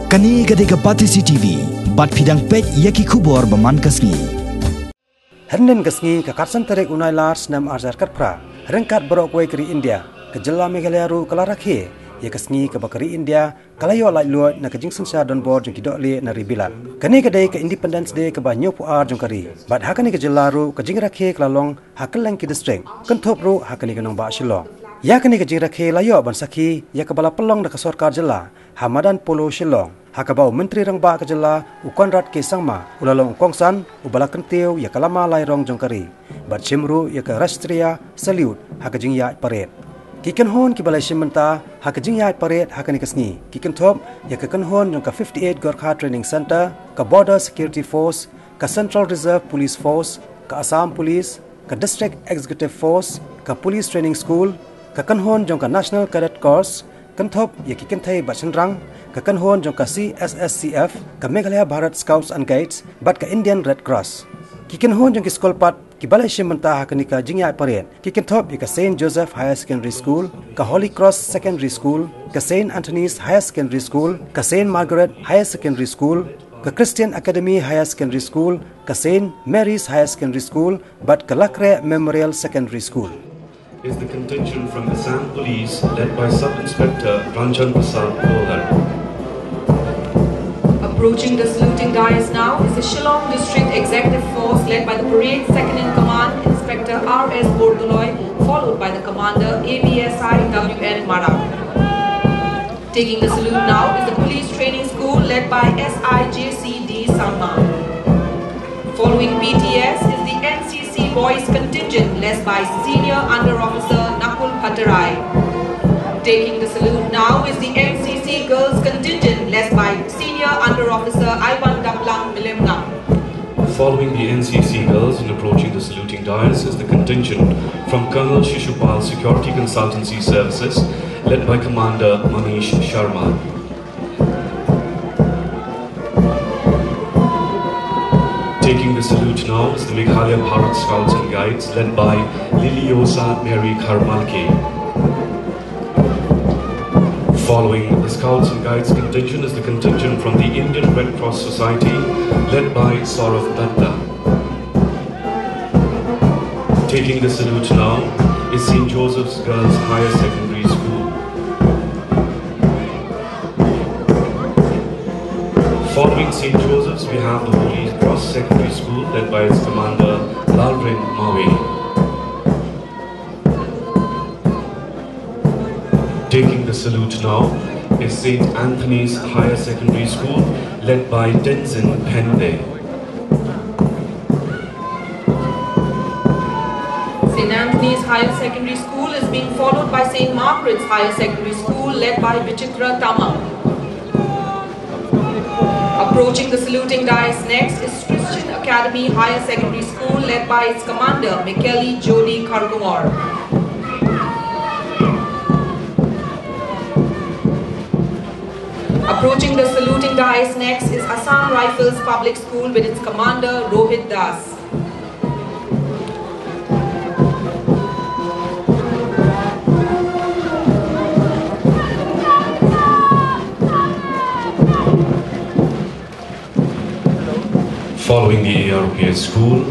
Kani gadega Patisi TV, bat pidang pej yaki kubor baman kasngi. Hernen kasngi ka katsan terek unai lars nam arjar katpra, rengkat berok wei keri India, ke jela Meghalaya ru kalarakhe, ya kasngi ke bakari India, kalayo Laitluid na kajing sensa don board jong kidok le na ribilan. Kani gadai ke Independence Day ke banyo puar jong kari, bat hakani ke jela ru kajing rakhe kelalong hakeleng ki district, kentop ru hakani ke nong ba Shillong. Ya kani ke jing rakhe layo ban sakhi, ya ke bala pelong na ke sorkar jela, Madan Polo Shillong. Hakabau Myntri Rangbah ke jela ukon rat ke sangma ulalong ukongsan ubala kentiu ya Lama lai Rong jongkari bat chimru ya ke Rashtriya salute hakajing ya paret kiken hon ki balai shimenta hakajing ya paret hakani kasngi kiken top ya ke kenhon jong ka 58 Gorkha Training Center ka Border Security Force ka Central Reserve Police Force ka Assam Police ka District Executive Force ka Police Training School ka kenhon jong ka National Cadet Corps kentop ya kiken thai bachenrang ka kanhon jong ka CSSCF ka Meghalaya Bharat Scouts and Guides bat ka Indian Red Cross kiken hon jong ki skolpat ki balai shimenta hakani ka jingya paret kiken top ka Saint Joseph Higher Secondary School ka Holy Cross Secondary School ka Saint Anthony's Higher Secondary School ka Saint Margaret Higher Secondary School ka Christian Academy Higher Secondary School ka Saint Mary's Higher Secondary School bat ka Lakre Memorial Secondary School is the contingent from Assam Police led by Sub-Inspector Rangbah Pynher. Approaching the saluting dais now is the Shillong District Executive Force led by the Parade Second in Command Inspector R.S. Bordoloi, followed by the Commander ABSI W.N. Madan. Taking the salute now is the Police Training School led by SIJCD Salma. Following PTS is the NCC Boys Contingent led by Senior Under Officer Nakul Bhattarai. Taking the salute now is the NCC Girls Contingent led by Senior Under Officer Ivan Daplang Milimnam. Following the NCC Girls and approaching the saluting dais is the contingent from Colonel Shishupal Security Consultancy Services led by Commander Manish Sharma. Taking the salute now is the Meghalaya Bharat Scouts and Guides led by Liliosa Mary Karmalke. Following the Scouts and Guides contingent is the contingent from the Indian Red Cross Society led by Saurav Datta. Taking the salute now is St. Joseph's Girls Higher Secondary School. Following St. Joseph's, we have the Holy Cross Secondary School led by its commander Lalrin Mawe. Taking the salute now is St. Anthony's Higher Secondary School led by Tenzin Pende. St. Anthony's Higher Secondary School is being followed by St. Margaret's Higher Secondary School led by Vichitra Tama. Approaching the saluting dais next is Christian Academy Higher Secondary School led by its commander Mikeli Jodi Karkumar. Approaching the saluting dais next is Assam Rifles Public School with its commander Rohit Das. Following the ARPS school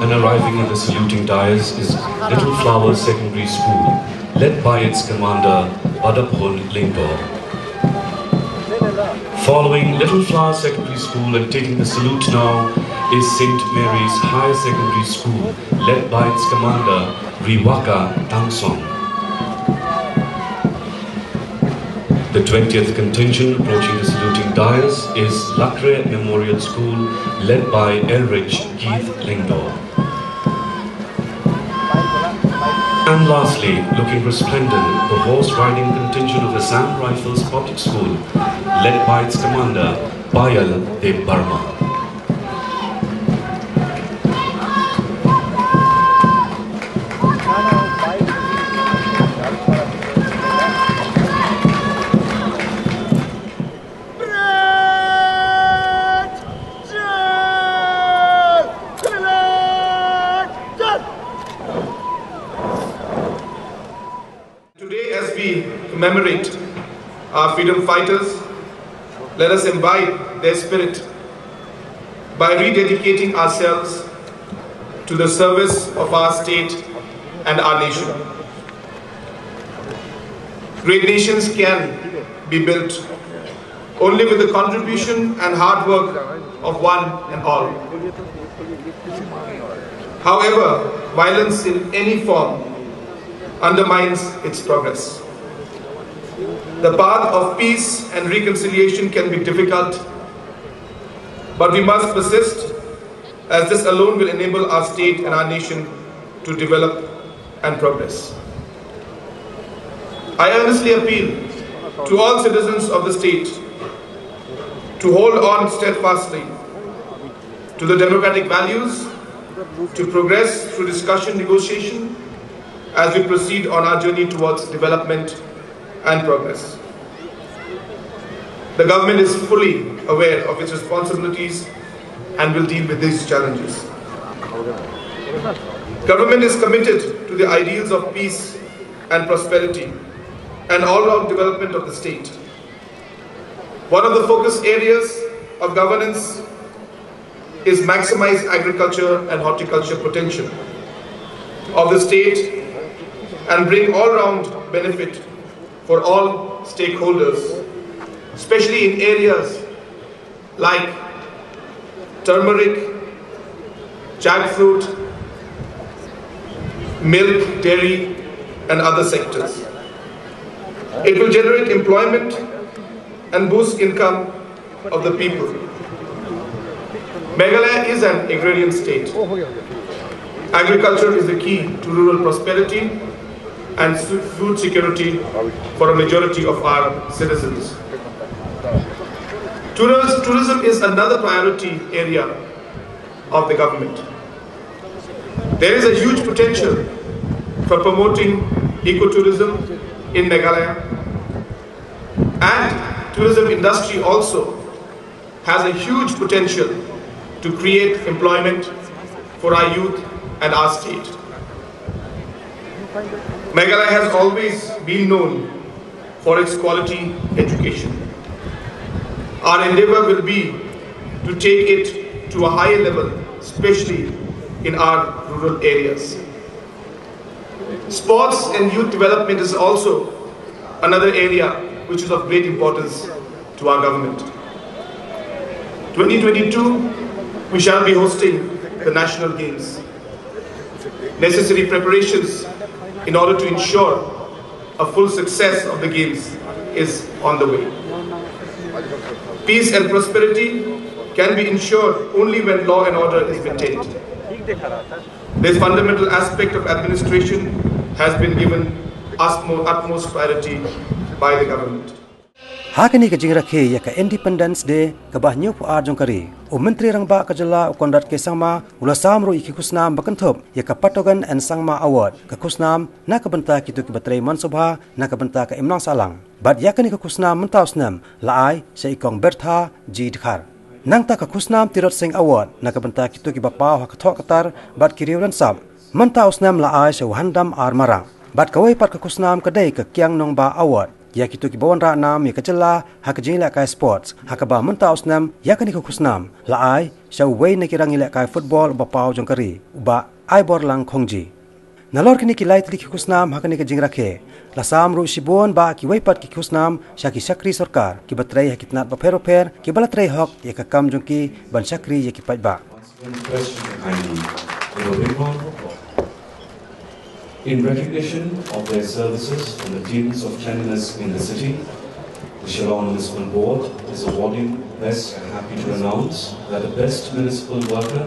and arriving at the saluting dais is Little Flower Secondary School led by its commander Badapun Lingdor. Following Little Flower Secondary School and taking the salute now is St. Mary's Higher Secondary School led by its commander Riwaka Tangsong. The 20th contingent approaching the saluting dais is Lakre Memorial School led by Elrich Keith Lingdor. And lastly, looking resplendent, the horse riding contingent of the Assam Rifles Public School led by its commander Bayal Dev Barma. Today, as we commemorate our freedom fighters, Let us imbibe their spirit by rededicating ourselves to the service of our state and our nation. Great nations can be built only with the contribution and hard work of one and all. However, violence in any form undermines its progress. The path of peace and reconciliation can be difficult, but we must persist, as this alone will enable our state and our nation to develop and progress. I earnestly appeal to all citizens of the state to hold on steadfastly to the democratic values, to progress through discussion, negotiation, as we proceed on our journey towards development and progress. The government is fully aware of its responsibilities and will deal with these challenges. Government is committed to the ideals of peace and prosperity and all-round development of the state. One of the focus areas of governance is maximize agriculture and horticulture potential of the state and bring all-round benefit for all stakeholders, especially in areas like turmeric, jackfruit, milk, dairy, and other sectors. It will generate employment and boost income of the people. Meghalaya is an agrarian state. Agriculture is the key to rural prosperity and food security for a majority of our citizens. Tourism is another priority area of the government. There is a huge potential for promoting ecotourism in Meghalaya, and tourism industry also has a huge potential to create employment for our youth and our state. Meghalaya has always been known for its quality education. Our endeavor will be to take it to a higher level, especially in our rural areas. Sports and youth development is also another area which is of great importance to our government. 2022, we shall be hosting the National Games. Necessary preparations in order to ensure a full success of the Games is on the way. Peace and prosperity can be ensured only when law and order is maintained. This fundamental aspect of administration has been given utmost priority by the government. Hakini ke jingra ke ya ka Independence Day ke bah nyu pu ar jongkari o Myntri Rangbah ke jela o kondat ke sangma ula samro iki kusnam bakanthop ya ka patogan and sangma award ke kusnam na ke benta kitu ke batrei mansubha na ke benta ke imnang salang bad ya kani ke kusnam mentausnam laai se ikong bertha ji dkhar nang ta ke kusnam tirot sing award na ke benta kitu ke bapau ha kathok katar bad kiriulan sam mentausnam laai se handam ar marang bad kawai pat ke kusnam ke dei ke kyang nong ba award ya kitu ki bawan ra nam ya kajela ha kajila kai sports ha ka ba mentaus nam ya kani ko khusnam la ai sha wei na kirang ila kai football ba pau jongkari ba ai bor lang khongji nalor kini ki laitli ki khusnam ha kani ka jingra khe la sam ru sibon ba ki wei pat ki khusnam sha ki sakri sarkar ki batrei ha kitnat ba phero pher ki balatrei hok ya ka kam jongki ban sakri ya ki pat ba. In recognition of their services and the deeds of cleanliness in the city, the Shillong Municipal Board is awarding Best and happy to announce that the Best Municipal Worker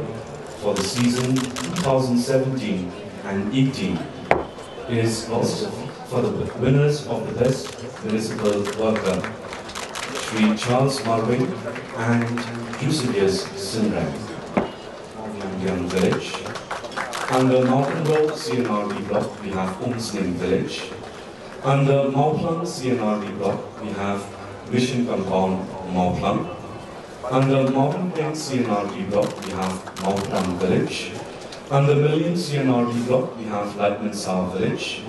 for the season 2017 and 18 is also for the winners of the Best Municipal Worker, Sri Charles Marvin and Jusidius Sinran of Yangyang Village. Under Mountain Road CNRD block, we have Sngi village. Under Mauplang CNRD block, we have Mission Compound Mauplang. Under Mountain Plain CNRD block, we have Mauplang village. Under Million CNRD block, we have Laitluid village.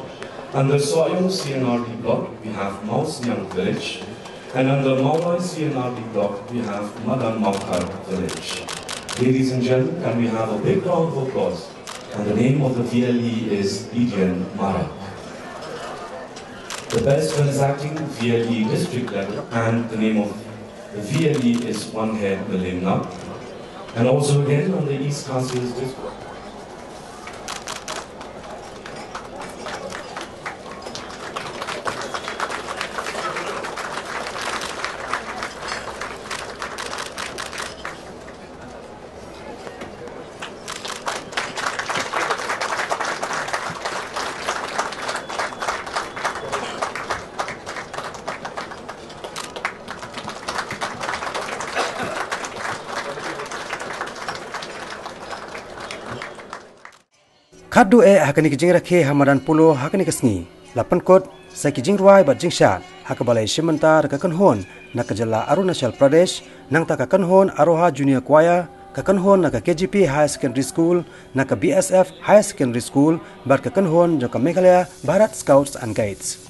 Under Soyo CNRD block, we have Mausnyang village. And under Maulai CNRD block, we have Madan village. Ladies and gentlemen, can we have a big round of applause? And the name of the VLE is Indian Mara. The best transacting VLE district level, and the name of the VLE is One Head Malimna. And also again on the East Castles district. Kadu hakani kijing rakhe hamadan Polo hakani Sngi. Lapan kot sa kijing ruai bat jingshat hakabalai sementar kakanhon na kajala Arunachal Pradesh nang ta kakanhon Aroha Junior Choir kakanhon na KGP High Secondary School na BSF High Secondary School bar kakanhon jo Meghalaya Bharat Scouts and Guides.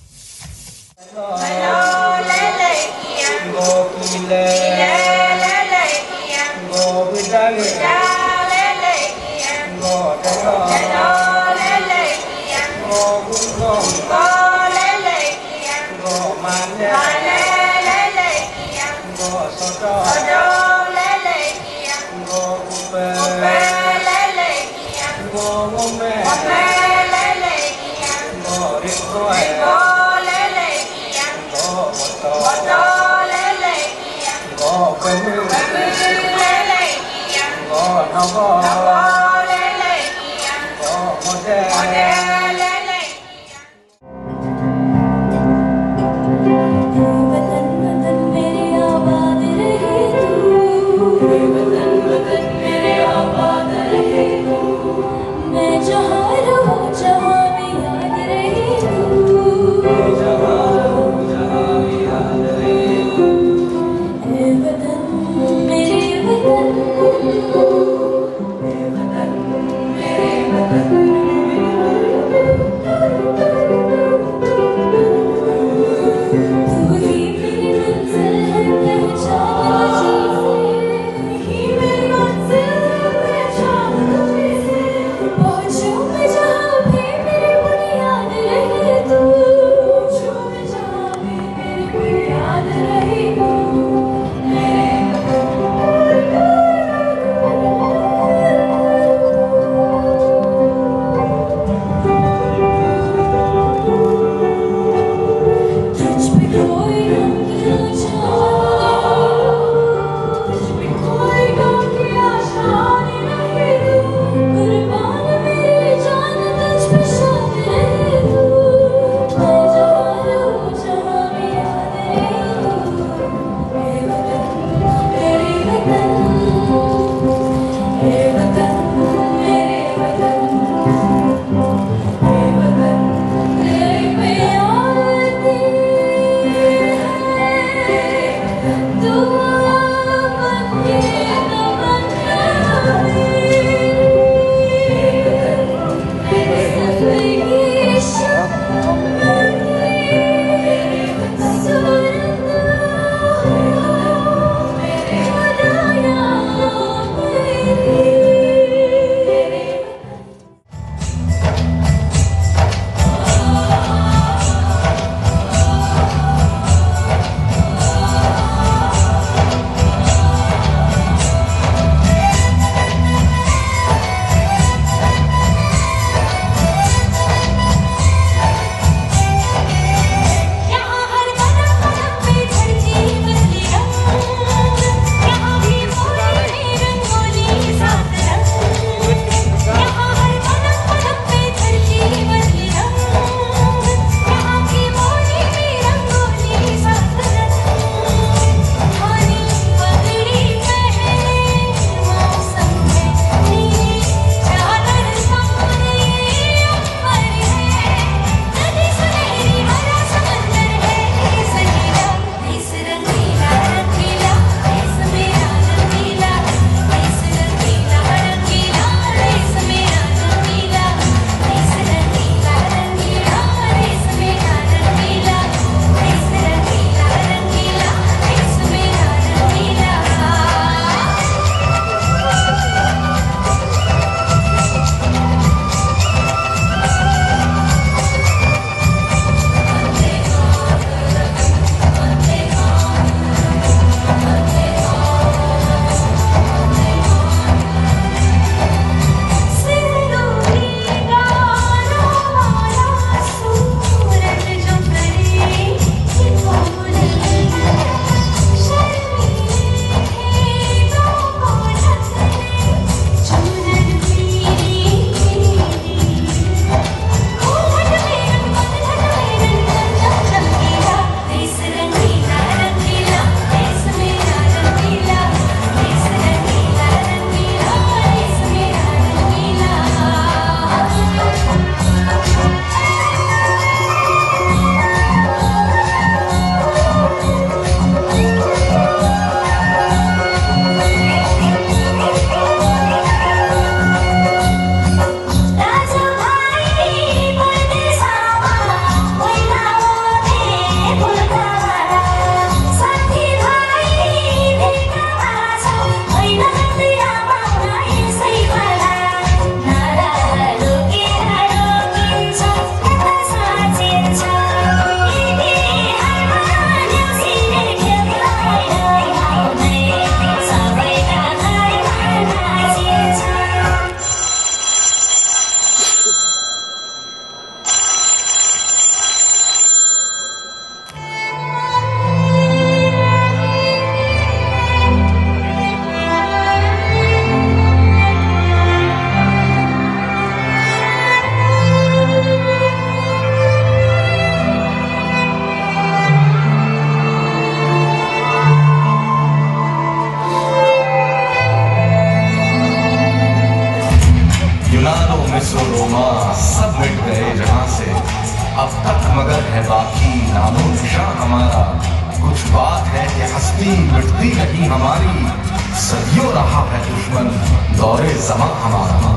ये हस्ती मिटती रही हमारी, सदियों रहा है दुश्मन दौरे ज़मां हमारा।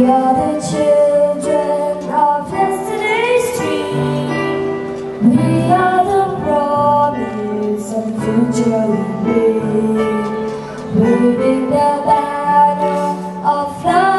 We are the children of yesterday's dream. We are the promise of the future we made. Waving the banner of love.